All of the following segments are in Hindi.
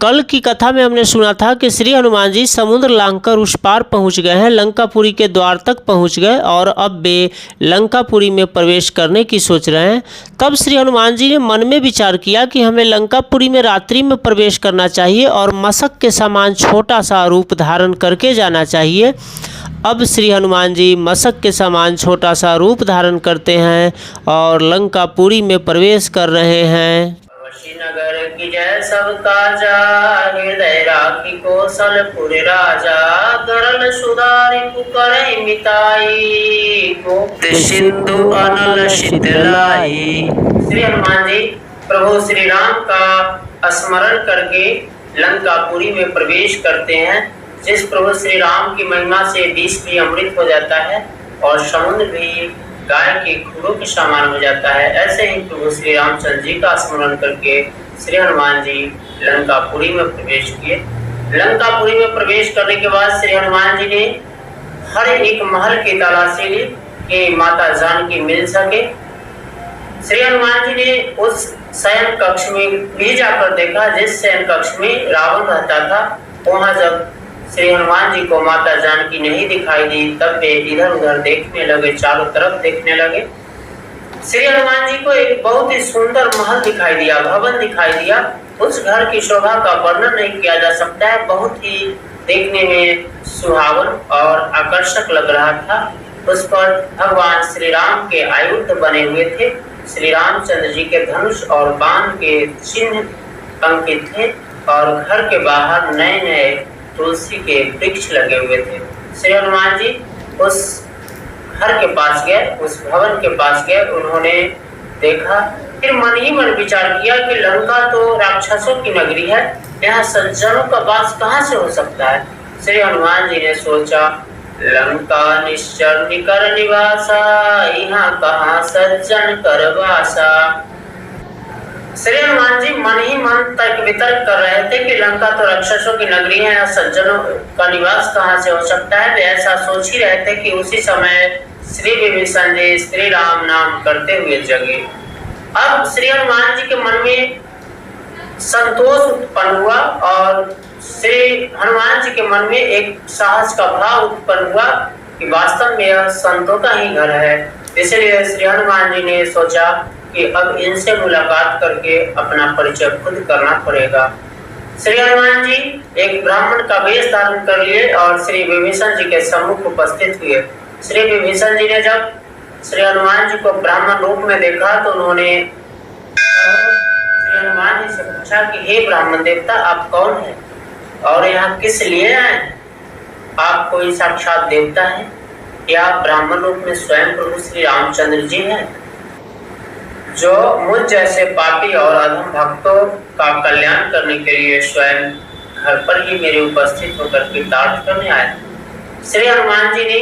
कल की कथा में हमने सुना था कि श्री हनुमान जी समुद्र लांघकर उस पार पहुंच गए हैं, लंकापुरी के द्वार तक पहुंच गए और अब वे लंकापुरी में प्रवेश करने की सोच रहे हैं। तब श्री हनुमान जी ने मन में विचार किया कि हमें लंकापुरी में रात्रि में प्रवेश करना चाहिए और मशक के समान छोटा सा रूप धारण करके जाना चाहिए। अब श्री हनुमान जी मशक के समान छोटा सा रूप धारण करते हैं और लंकापुरी में प्रवेश कर रहे हैं। नगर की जय सब काजा, हृदय राखी कौशलपुर राजा, गरल सुधारि पुकरहि मिताई, मुक्ति सिंधु अनल शीतलाई। श्री हनुमान जी प्रभु श्री राम का स्मरण करके लंकापुरी में प्रवेश करते हैं। जिस प्रभु श्री राम की महिमा से विष भी अमृत हो जाता है और समुद्र भी गाय के खुरों के समान हो जाता है, ऐसे ही प्रभु श्री रामचंद्र जी का स्मरण करके श्री हनुमान जी लंकापुरी में प्रवेश किए। लंकापुरी में प्रवेश करने के बाद श्री हनुमान जी ने हर एक महल की तलाशी ली कि माता जानकी मिल सके। श्री हनुमान जी ने उस शयन कक्ष में भी जाकर देखा जिस शयन कक्ष में रावण रहता था। वहां जब श्री हनुमान जी को माता जानकी नहीं दिखाई दी तब वे इधर उधर देखने लगे, चारों तरफ देखने लगे। श्री हनुमान जी को एक बहुत ही सुंदर महल दिखाई दिया, भवन दिखाई दिया। उस घर की शोभा का वर्णन नहीं किया जा सकता है, बहुत ही देखने में सुहावन और आकर्षक लग रहा था। उस पर भगवान श्री राम के आयुध बने हुए थे। श्री रामचंद्र जी के धनुष और बाण के चिन्ह अंकित थे और घर के बाहर नए नए तुलसी के वृक्ष लगे हुए थे। श्री हनुमान जी उस घर के पास गए, उस भवन के पास गए, उन्होंने देखा, फिर मन ही मन विचार किया कि लंका तो राक्षसों की नगरी है, यहाँ सज्जनों का वास कहाँ से हो सकता है। श्री हनुमान जी ने सोचा, लंका निश्चर निकर निवासा, यहाँ कहाँ सज्जन कर वासा। श्री हनुमान जी मन ही मन तर्क वितर्क कर रहे थे कि लंका तो राक्षसों की नगरी है, यहाँ सज्जनों का निवास कहाँ से हो सकता है। वे ऐसा सोच ही रहे थे कि उसी समय श्री विभीषण जी श्री राम नाम करते हुए जगे। अब श्री हनुमान जी के मन में संतोष उत्पन्न हुआ और श्री हनुमान जी के मन में एक साहस का भाव उत्पन्न हुआ कि वास्तव में यह संतों का ही घर है। इसलिए श्री हनुमान जी ने सोचा कि अब इनसे मुलाकात करके अपना परिचय खुद करना पड़ेगा। श्री हनुमान जी एक ब्राह्मण का वेश धारण कर लिए और श्री विभीषण जी के सम्मुख उपस्थित हुए। श्री विभीषण जी ने जब श्री हनुमान जी को ब्राह्मण रूप में देखा तो उन्होंने श्री हनुमान जी से पूछा कि हे ब्राह्मण देवता, आप कौन हैं और यहाँ किस लिए आए? आप कोई साक्षात देवता हैं या ब्राह्मण रूप में स्वयं प्रभु श्री रामचंद्र जी हैं जो मुझ जैसे पापी और अधम भक्तों का कल्याण करने के लिए स्वयं घर पर ही मेरे उपस्थित होकर कृतार्थ करने आए। श्री हनुमान जी ने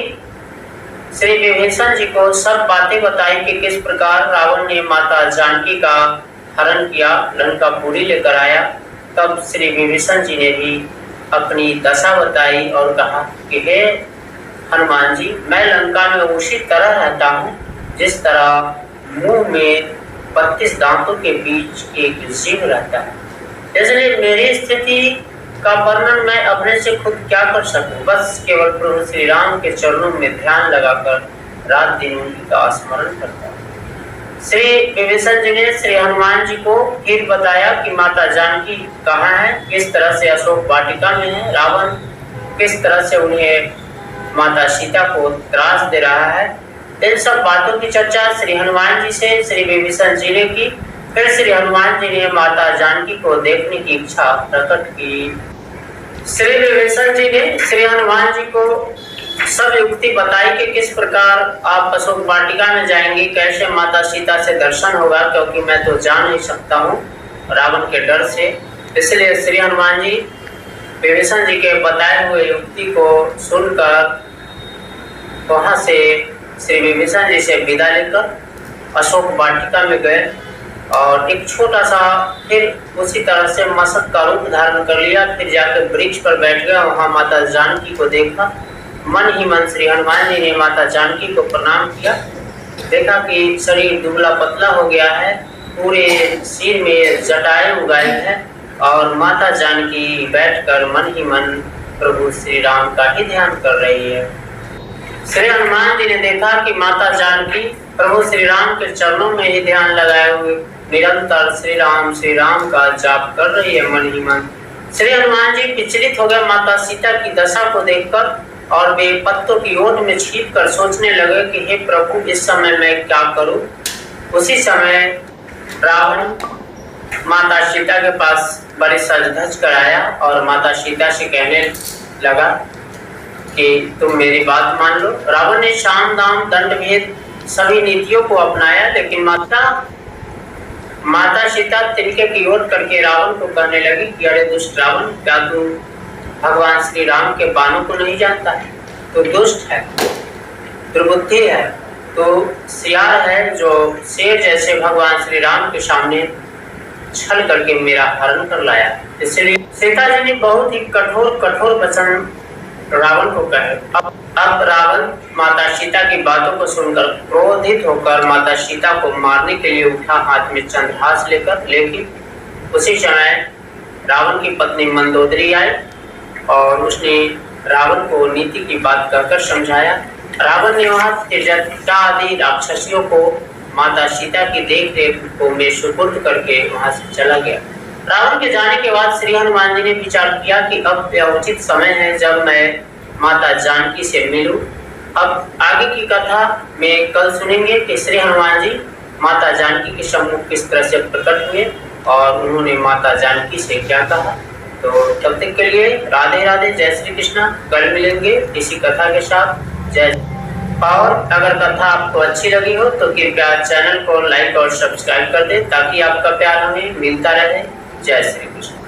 श्री विभीषण जी को सब बातें बताई कि किस प्रकार रावण ने माता जानकी का हरण किया, लंकापुरी लेकर आया। तब श्री विभीषण जी ने भी अपनी दशा बताई और कहा कि हे हनुमान जी, मैं लंका में उसी तरह रहता हूँ जिस तरह मुंह में 32 दांतों के बीच एक जीव रहता है। इसलिए मेरी स्थिति का वर्णन मैं अपने से खुद क्या कर सकूं, बस केवल प्रभु श्री राम के चरणों में ध्यान लगाकर रात दिन उन्हीं का स्मरण करता हूं। श्री विभीषण जी ने श्री हनुमान जी को फिर बताया कि माता जानकी कहाँ है, किस तरह से अशोक वाटिका में है, रावण किस तरह से उन्हें माता सीता को त्रास दे रहा है। इन सब बातों की चर्चा श्री हनुमान जी से श्री विभीषण जी ने की। फिर श्री हनुमान जी ने माता जानकी को देखने की इच्छा प्रकट की। श्री विभीषण जी ने श्री हनुमान जी को सब युक्ति बताई कि किस प्रकार आप अशोक वाटिका में जाएंगे, कैसे माता सीता से दर्शन होगा, क्योंकि मैं तो जा नहीं सकता हूँ रावण के डर से। इसलिए श्री हनुमान जी विभीषण जी के बताए हुए युक्ति को सुनकर वहां से श्री विभीषण जी से विदा लेकर अशोक वाटिका में गए और एक छोटा सा फिर उसी तरह से मशक का रूप धारण कर लिया। फिर जाकर वृक्ष पर बैठ गया, वहां माता जानकी को देखा। मन ही मन श्री हनुमान जी ने माता जानकी को प्रणाम किया। देखा कि शरीर दुबला पतला हो गया है, पूरे सिर में जटाएं उगाए हैं और माता जानकी बैठकर मन ही मन प्रभु श्री राम का ही ध्यान कर रही है। श्री हनुमान जी ने देखा कि माता जानकी प्रभु श्री राम के चरणों में ही ध्यान लगाए हुए निरंतर श्री राम का जाप कर रही है मन ही मन। श्री हनुमान जी विचलित हो गए माता सीता की दशा को देखकर और वे पत्तों की ओट में छिप कर सोचने लगे कि हे प्रभु, इस समय मैं क्या करूं। उसी समय रावण माता सीता के पास बड़े सज धज कर आया और माता सीता से कहने लगा कि तुम मेरी बात मान लो। रावण ने साम दाम दंड भेद सभी नीतियों को अपनाया, लेकिन माता सीता तिनके की ओर करके रावण को कहने लगी कि अरे दुष्ट रावण, क्या तू भगवान श्री राम के बाणों को नहीं जानता है? तो दुष्ट है, दुर्बुद्धि है, तो सियार है जो शेर जैसे भगवान श्री राम के सामने छल करके मेरा हरण कर लाया। इसलिए सीता जी ने बहुत ही कठोर वचन रावण को कहे। अब रावण माता सीता की बातों को सुनकर क्रोधित होकर माता सीता को मारने के लिए उठा, हाथ में चंद्रहास लेकर। लेकिन उसी समय रावण की पत्नी मंदोदरी आई और उसने रावण को नीति की बात कहकर समझाया। रावण ने वहां त्रिजटा आदि राक्षसियों को माता सीता की देख रेख को में सुपुर्द करके वहां से चला गया। रावण के जाने के बाद श्री हनुमान जी ने विचार किया कि अब यह उचित समय है जब मैं माता जानकी से मिलूं। अब आगे की कथा में कल सुनेंगे कि श्री हनुमान जी माता जानकी के सम्मुख किस तरह से प्रकट हुए और उन्होंने माता जानकी से क्या कहा। तो तब तक के लिए राधे राधे, जय श्री कृष्णा। कल मिलेंगे इसी कथा के साथ। जय। और अगर कथा आपको अच्छी लगी हो तो कृपया चैनल को लाइक और सब्सक्राइब कर दें ताकि आपका प्यार हमें मिलता रहे। जय श्री कृष्ण।